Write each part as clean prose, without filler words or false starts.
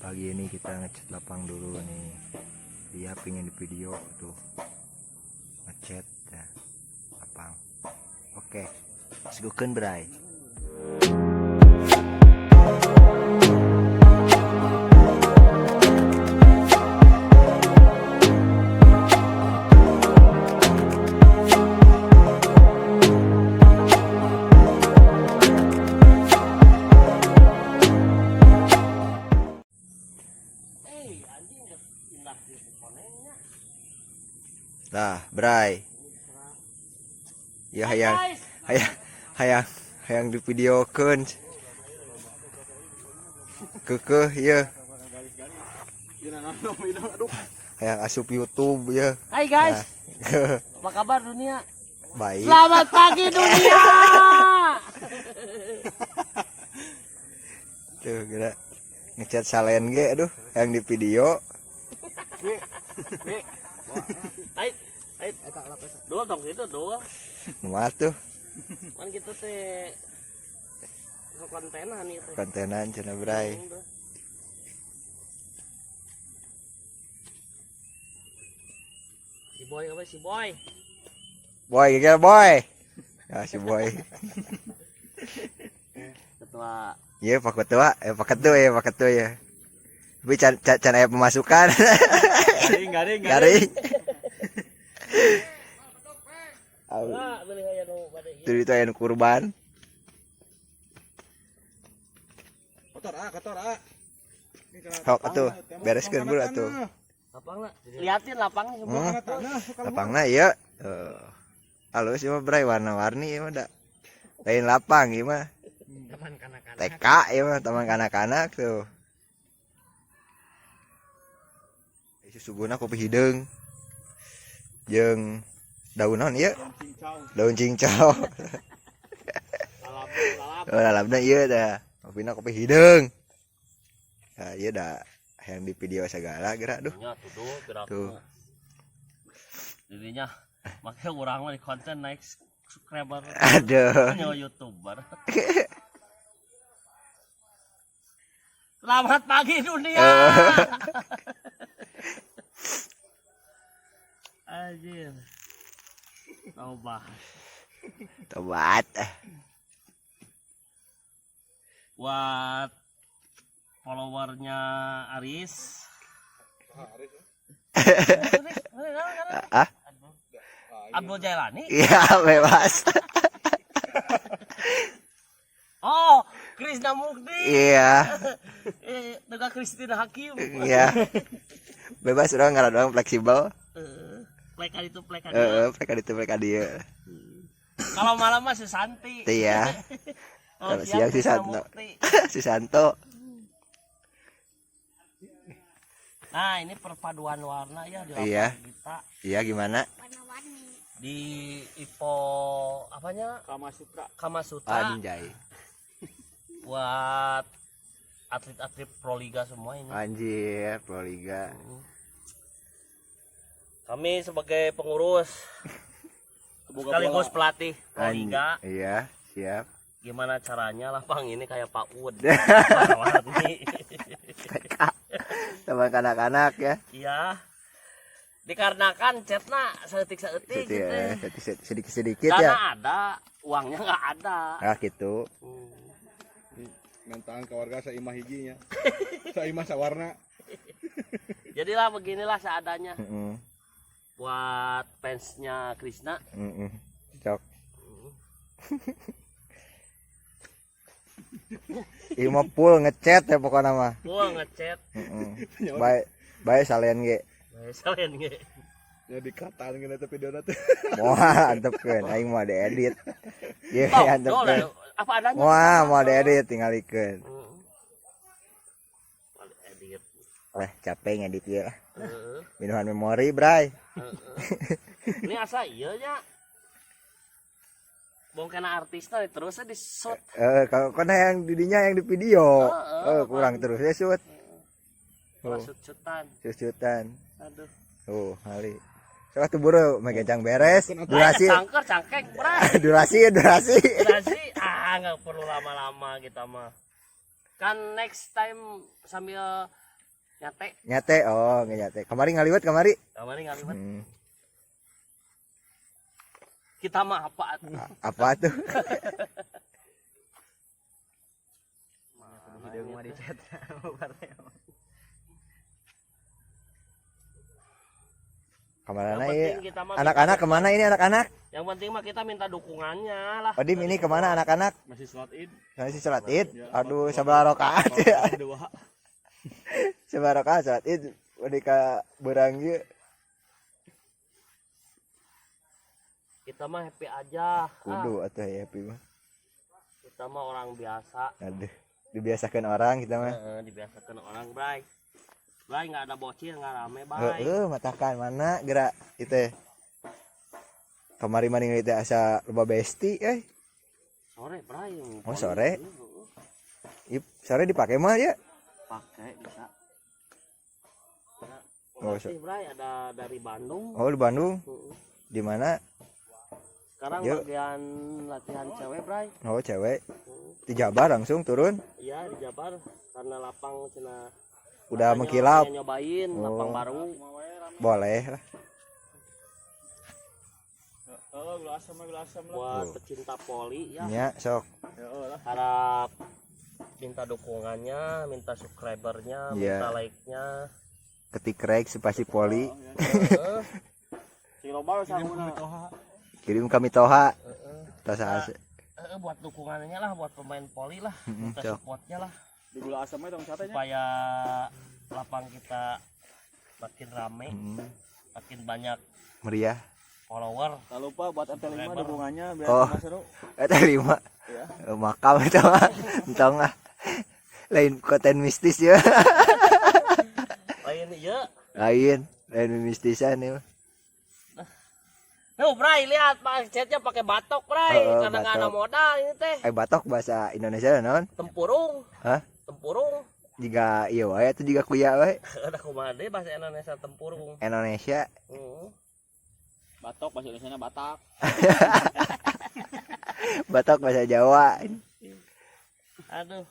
Pagi ini kita ngecat lapang dulu nih. Dia pingin di video tuh ngecat ya, lapang. Oke, seguken bray. Nah, bray. Ya hayang di videokeun. Kekeh ya. Hayang asup YouTube ya. Hai guys. Nah. Apa kabar dunia? Baik. Selamat pagi dunia. Tuh, kira ngecat salen ge aduh, yang di video. Ait. Dua dong itu dua. Muat tuh. Kan kita teh kontenan itu. Kontenan cenah bray. Si boy apa si boy? Boy, gila boy. Ya si boy. Ketua. Iya Pak Ketua, Pak Ketua ya. Tapi can aya pemasukan. Garing. Tuh itu aya kurban. Kotor. Hok atuh, bereskeun dulu atuh. Lapangna. Liatin lapangnya semua. Lapangna ieu. Halus ieu mah bray warna-warni ieu mah da. Lain lapang ieu mah. Taman kanak-kanak. TK ieu mah taman kanak-kanak tuh. Susuguna kopi hideung. Jeung daun naon ieu? Daun cincau. Lalapna ieu dah. Kopina kopi hideung. Nah, ieu dah yang di video segala gerak duh. Ya tuh gerak. Tuh. Jadinya makanya urang mah di konten naik subscriber. Aduh. Nyawa YouTuber. Selamat pagi dunia. Anjir. Tobat. Buat followernya Aris. Ah? Abdul Jailani. Iya, bebas. Oh, Krisna Mukti. Iya. Tega Kristina Hakim. Iya. Bebas urang ngaran doang fleksibel. Plekan itu. Pleka dieu. Kalau malam mah Susanti. Iya. Kalau siang si Santo. Si Santo. Nah, ini perpaduan warna ya di Iya. lapangan kita. Iya gimana? Warna-warni. Di Ipo apanya? Kamasutra. Anjay. Buat atlet-atlet Proliga semua ini. Anjir, Proliga. Kami sebagai pengurus sekaligus pelatih Proliga. Iya, siap. Gimana caranya lapang ini kayak Pak Ud. Warna-warni. Sama kanak-kanak ya. Iya. Dikarenakan chatnya seetik-seetik gitu. Sedikit-sedikit Dana ya. ada, uangnya nggak ada. Nah gitu. Mentangan ke warga saimah hijinya. Saimah sawarna. Jadilah beginilah seadanya. Heeh. Buat fansnya Krisna. Cok. Ieu mah full ngechat ya pokoknya mah. Full ngechat. Bae salian ge. Selain ge. Ya dikataan gini tapi video teh. Wah, antepkeun aing mah diedit. Ieu Oh, antepkeun. apa adanya. Wah, mau diedit tingalikeun. Edit. Capek ngedit ieu lah. Minuman memori, bray. Ini asa iya nya. Bongkana artisnya terusnya di shoot. Kalau yang didinya yang di video. Kurang terus ya shoot. Shoot-shootan. Aduh. Kali. Coba tuh buru megencang beres. Durasi. Cangker cangkek, bray. durasi. Durasi nggak perlu lama-lama kita mah. Kan next time sambil Nyate. Oh nggak nyate. Kamari ngaliwat kamari. Kamari ngaliwat. Kita mah apa? Apa tuh? Video gua di chat. Kemana Yang ini? penting kita mah Anak-anak kemana ini anak-anak? Yang penting mah kita minta dukungannya lah. Odim ini kemana anak-anak? Masih sholat id. Masih sholat id? Aduh sebelah rakaat ya. Dua. Sebelah rakaat sholat id. Udah ke beranggi. Kita mah happy aja. Kudu atau happy mah. Kita mah orang biasa. Aduh, dibiasakan orang kita mah. Dibiasakan orang, Bray. Bray nggak ada bocil, nggak rame, Bray. Matakan mana gerak itu. Kamari maning itu asa loba besti Sore, Bray. Oh, sore. Sore dipakai mah ya. Pakai bisa. Oh, Masih, Bray, ada dari Bandung. Oh, di Bandung. Di mana? Sekarang Yuk. bagian latihan cewek, Bray. Oh, cewek. Di Jabar langsung turun. Iya, di Jabar karena lapang cina Udah katanya mengkilap. makanya nyobain Oh. lapang baru. Boleh lah. Gula asam lah. Buat pecinta poli ya. Nya sok. Harap minta dukungannya, minta subscribernya, Iya. minta like-nya. Ketik rek spasi poli. Si Roba sama Kirim kami toha. Tasa asa. buat dukungannya lah, buat pemain poli lah, minta cok. supportnya lah Di gula asamnya dong catanya. supaya lapang kita makin rame, makin banyak Meriah. follower. Tak lupa buat RT5 dukungannya biar Oh. seru. Eta 5. Iya. Makam itu mah. Entong ah. Lain konten mistis ya. Lain ya. Lain mistisan ya. Tuh, Bray, lihat Pak chatnya pakai batok, Bray. Karena nggak ada batok. modal ini teh. Batok bahasa Indonesia naon? Tempurung. Hah? Tempurung. Jika iya wae atau jika kuya wae? Ada kumaha deui bahasa Indonesia tempurung. Indonesia. Batok bahasa Indonesia Batak. Batok bahasa Jawa. Aduh.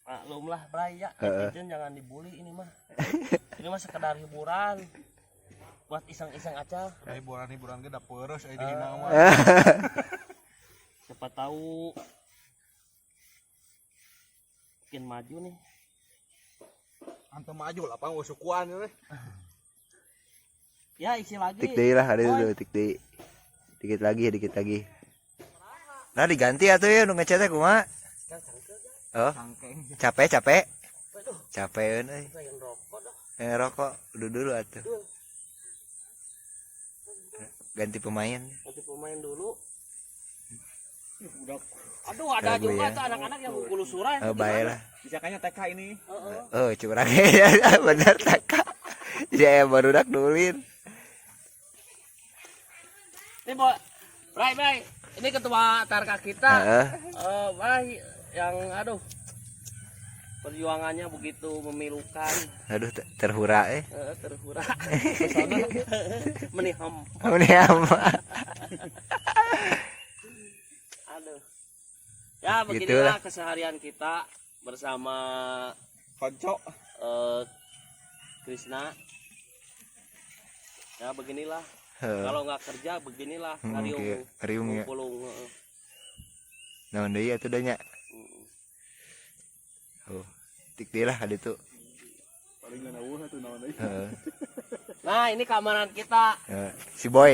Maklum lah, Bray ya. Heeh. Netizen jangan dibully ini mah. Ini mah sekedar hiburan. Buat iseng-iseng aja. Hiburan ge da peureuh aya dihina mah. Siapa tahu makin maju nih. Antum maju lapang usukuan we. Ya, isi lagi. Tik deui lah ada dulu tik deui. Dikit lagi. Nah diganti atuh ya nu ngecetnya kumaha? Oh, capek. Capeun euy. Pengen rokok dah. Rokok dulu atuh. Ganti pemain. Nanti pemain dulu. Udah Aduh, ada Lagu juga ya. tuh anak-anak yang bulu surai. Bae lah. bisakanya TK ini. Oh, curang ya. Bener taka. Jadi aya barudak nulin. Ini Bray. Ini ketua tarka kita. Bray yang aduh perjuangannya begitu memilukan. Aduh terhura Terhura. Kesana meniham. Aduh. Ya beginilah keseharian kita bersama Konco. Krisna. Ya beginilah. Kalau nggak kerja beginilah Riung ya. pulung. Naon deui atuh da nya. Oh, tik deui lah ada tuh. Paling ngeueuh atuh naon deui. Nah, ini keamanan kita. Si Boy.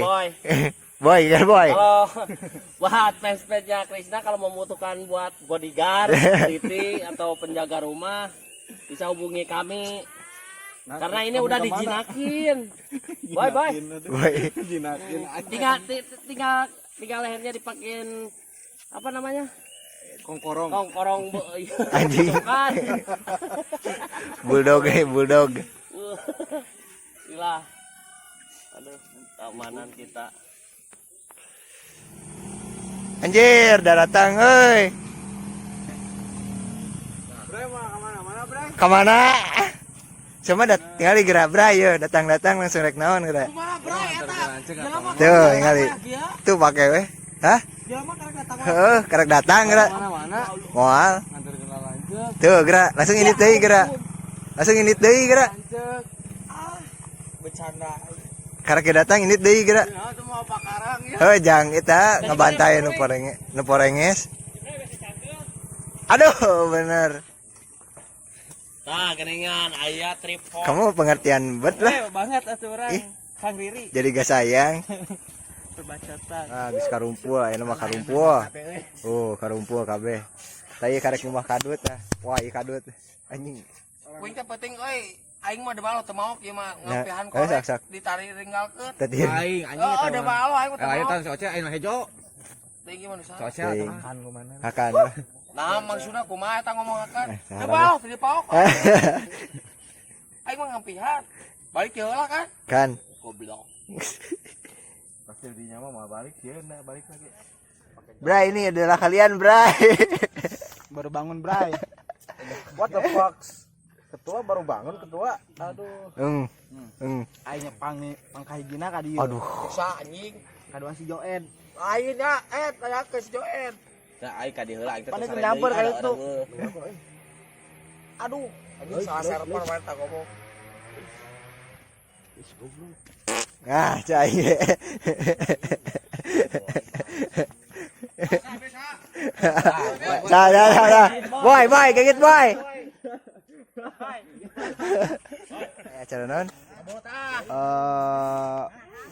Boy. Kalau buat fans-fansnya Krisna kalau membutuhkan buat bodyguard, security atau penjaga rumah bisa hubungi kami. Karena ini udah dijinakin. Boy. Jinakin. Tinggal lehernya dipakein apa namanya? Kongkorong. Anjing. Kan. Bulldog. Gila. Aduh, keamanan kita. Anjir, udah datang euy. Bre mah kemana Bre? Kemana? Cuma tinggal gerak Bray ya, datang langsung rek naon gerak. Kumaha, Bray, eta? Tuh, tinggali. Tuh pakai weh. Hah? Jelema karek datang. Heeh, karek datang gerak. Mana-mana. Moal. Nganter kenal lanjut. Tuh gerak, langsung ini teh gerak. Langsung init deui geura. Bercanda. Karena kita datang init deui geura. Ya, itu mau pakarang ya. Heuh jang eta ngabantai nu porenges. Aduh, bener. Nah, geningan aya tripod. Kamu pengertian bet lah. Banget atuh orang. Ih. Kang Riri. Jadi gak sayang. Perbacotan. Ah, geus karumpul, aya mah karumpul. Karumpul kabeh. Tadi karek rumah kadut ah. Wah, ieu kadut. Anjing. Kuing teh penting euy. Aing mah da balo teu maok ieu mah Ya, ngapihan sak. korek ditari ringgalkeun. Tadi Aing anjing Oh, da balo aing mah teu ayo maok. tan soce aing hejo. Teh gimana sah? Soce Teuing. makan gimana? Akan. Nah, maksudna kumaha eta ngomongakeun? Da salah balo teu dipaok. Aing mah ngapihan. Balik ke heula kan? Kan. Goblok. Pasti dinya mah balik sieun balik lagi. Bray, ini adalah kalian, Bray. Baru bangun, Bray. What the fuck? Ketua baru bangun, ketua. Aduh. Aing pangkahigina ka dieu. Aduh. Sa anjing. Kadua si Joen. Lain ya, aya ke si Joen. Nah, aing ka di heula aing teh Pane sare nyamper deui, ka ada itu. orang. Aduh, anjing salah server wae tak ngomong. Ah, cai. Salah. Boy, gigit boy. Acara non?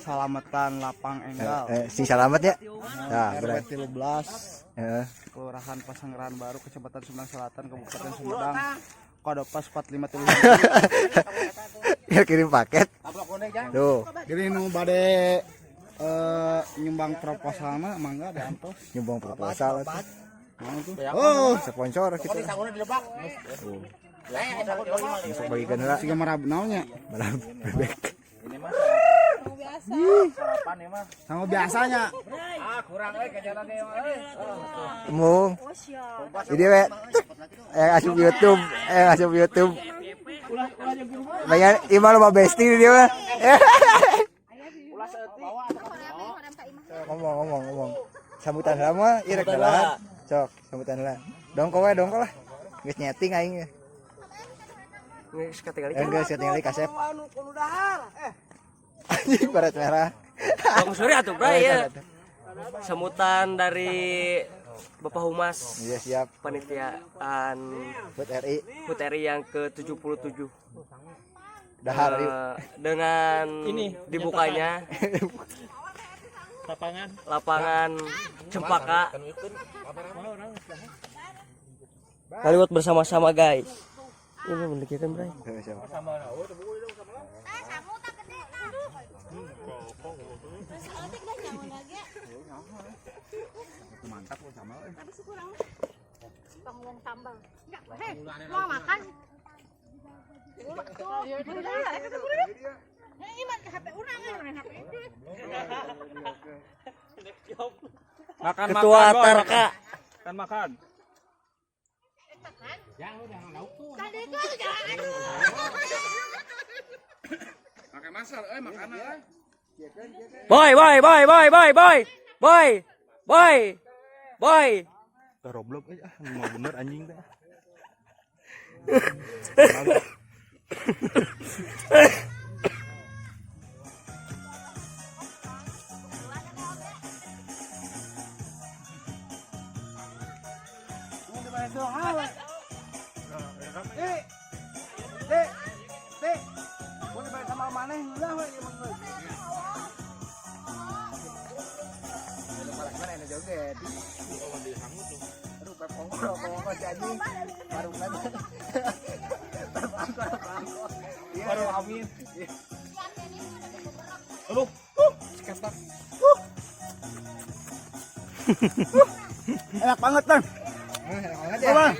Salamatan Lapang Enggal. Si selamat ya. Nah, RW Bray. 13 Heeh. Kelurahan Pasanggeran Baru, Kecamatan Sumedang Selatan, Kabupaten Sumedang. Kode pos 4530. Ya kirim paket. Tuh, Jadi nu bade nyumbang proposal mah mangga ada antos. nyumbang proposal atuh. Mau tuh. Oh, sponsor kita. Sanguna dilebak. Masuk bagikan heula. Siga marab naonnya. Malam bebek. Sarapan ya mah. Sama biasanya. Kurang euy kajaran teh mah euy. Mung. Ini we asup YouTube. Banyak imal sama besti dia mah. Ngomong. Sambutan lama irek dalah. Sok, sambutan lah. Dongko lah. Geus nyeting aing. Geus katingali. Geus katingali kasep. Anjing baret merah. Bang Surya atuh, Bray ya. Semutan dari Bapak Humas. Iya siap. Panitiaan Buat RI. HUT RI yang ke-77. Dahar yuk. Dengan ini dibukanya lapangan Cempaka. Kaliwat bersama-sama guys. Ini mendekikan Bray. Mantap sama. Penguang tambal. Enggak, mau makan. Makan Ketua Tarka. Kan makan. Makan masal, makanan. Boy. Roblok aja, mau bener anjing teh. Baru amin. Aduh, seketak. Enak banget, Bang. Enak banget ya. Lauk.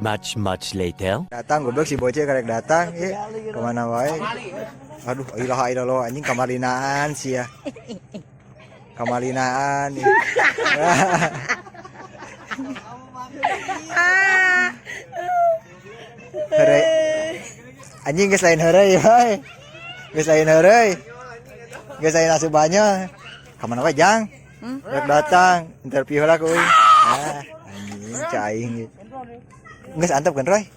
Much later. Datang goblok si bocil karek datang kemana wae. Aduh ilaha illallah anjing kamalinaan sih ya. Kamalinaan ya. Heureuy. Anjing geus lain heureuy wae. Geus lain heureuy. Geus lain asubanya. Kemana wae Jang? Rek datang interview lah kuy. Anjing cai. Geus antep kan Roy?